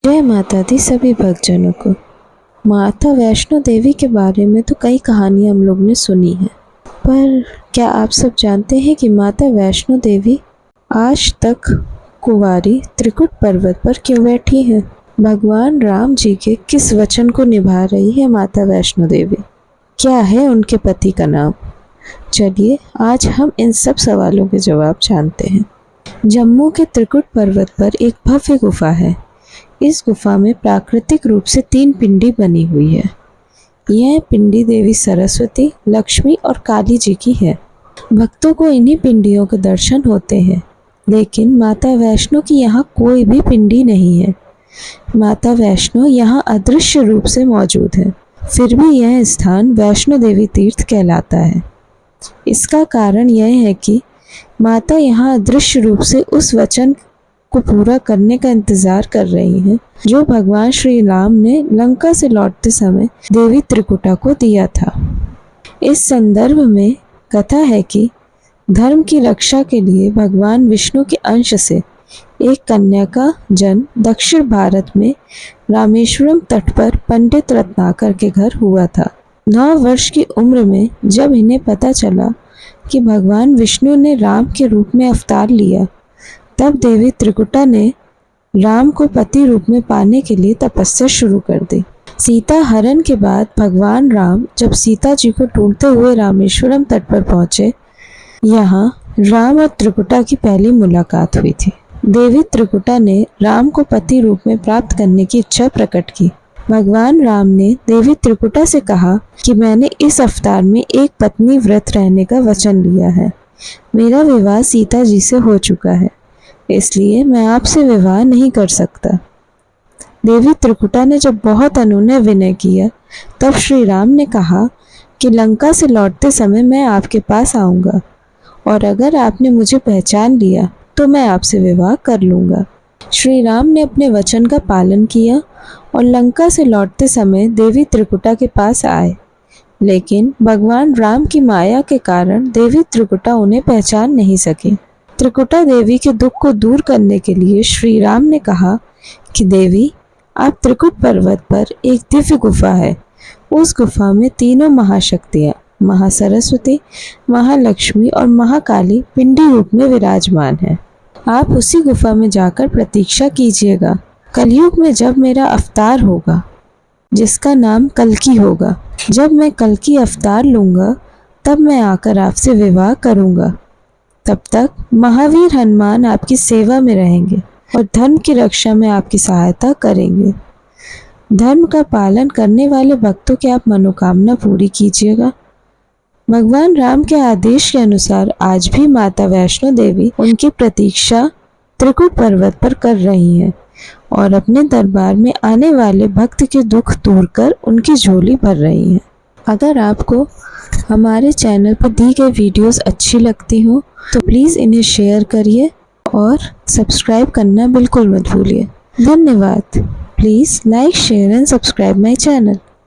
जय माता दी सभी भक्तजनों को। माता वैष्णो देवी के बारे में तो कई कहानियाँ हम लोग ने सुनी हैं, पर क्या आप सब जानते हैं कि माता वैष्णो देवी आज तक कुंवारी त्रिकुट पर्वत पर क्यों बैठी हैं? भगवान राम जी के किस वचन को निभा रही है माता वैष्णो देवी? क्या है उनके पति का नाम? चलिए आज हम इन सब सवालों के जवाब जानते हैं। जम्मू के त्रिकुट पर्वत पर एक भव्य गुफा है। इस गुफा में प्राकृतिक रूप से 3 पिंडी बनी हुई है। यह पिंडी देवी सरस्वती, लक्ष्मी और काली जी की है। भक्तों को इन्हीं पिंडियों के दर्शन होते हैं, लेकिन माता वैष्णो की यहाँ कोई भी पिंडी नहीं है। माता वैष्णो यहाँ अदृश्य रूप से मौजूद है, फिर भी यह स्थान वैष्णो देवी तीर्थ कहलाता है। इसका कारण यह है कि माता यहाँ अदृश्य रूप से उस वचन को पूरा करने का इंतजार कर रही हैं जो भगवान श्री राम ने लंका से लौटते समय देवी त्रिकुटा को दिया था। इस संदर्भ में कथा है कि धर्म की रक्षा के लिए भगवान विष्णु के अंश से एक कन्या का जन्म दक्षिण भारत में रामेश्वरम तट पर पंडित रत्नाकर के घर हुआ था। 9 वर्ष की उम्र में जब इन्हें पता चला कि भगवान विष्णु ने राम के रूप में अवतार लिया, तब देवी त्रिकुटा ने राम को पति रूप में पाने के लिए तपस्या शुरू कर दी। सीता हरण के बाद भगवान राम जब सीता जी को ढूंढते हुए रामेश्वरम तट पर पहुंचे, यहाँ राम और त्रिकुटा की पहली मुलाकात हुई थी। देवी त्रिकुटा ने राम को पति रूप में प्राप्त करने की इच्छा प्रकट की। भगवान राम ने देवी त्रिकुटा से कहा कि मैंने इस अवतार में एक पत्नी व्रत रहने का वचन लिया है। मेरा विवाह सीता जी से हो चुका है, इसलिए मैं आपसे विवाह नहीं कर सकता। देवी त्रिकुटा ने जब बहुत अनुनय विनय किया, तब श्री राम ने कहा कि लंका से लौटते समय मैं आपके पास आऊँगा और अगर आपने मुझे पहचान लिया तो मैं आपसे विवाह कर लूँगा। श्री राम ने अपने वचन का पालन किया और लंका से लौटते समय देवी त्रिकुटा के पास आए, लेकिन भगवान राम की माया के कारण देवी त्रिकुटा उन्हें पहचान नहीं सकी। त्रिकुटा देवी के दुख को दूर करने के लिए श्री राम ने कहा कि देवी, आप त्रिकुट पर्वत पर एक दिव्य गुफा है। उस गुफा में तीनों महाशक्तियाँ महासरस्वती, महालक्ष्मी और महाकाली पिंडी रूप में विराजमान हैं। आप उसी गुफा में जाकर प्रतीक्षा कीजिएगा। कलयुग में जब मेरा अवतार होगा, जिसका नाम कल्कि होगा, जब मैं कल्कि अवतार लूँगा, तब मैं आकर आपसे विवाह करूँगा। तब तक महावीर हनुमान आपकी सेवा में रहेंगे और धर्म की रक्षा में आपकी सहायता करेंगे। धर्म का पालन करने वाले भक्तों की आप मनोकामना पूरी कीजिएगा। भगवान राम के आदेश के अनुसार आज भी माता वैष्णो देवी उनकी प्रतीक्षा त्रिकुट पर्वत पर कर रही हैं और अपने दरबार में आने वाले भक्त के दुख दूर कर उनकी झोली भर रही हैं। अगर आपको हमारे चैनल पर दी गई वीडियोस अच्छी लगती हो तो प्लीज़ इन्हें शेयर करिए और सब्सक्राइब करना बिल्कुल मत भूलिए। धन्यवाद। Please like, share and subscribe my channel.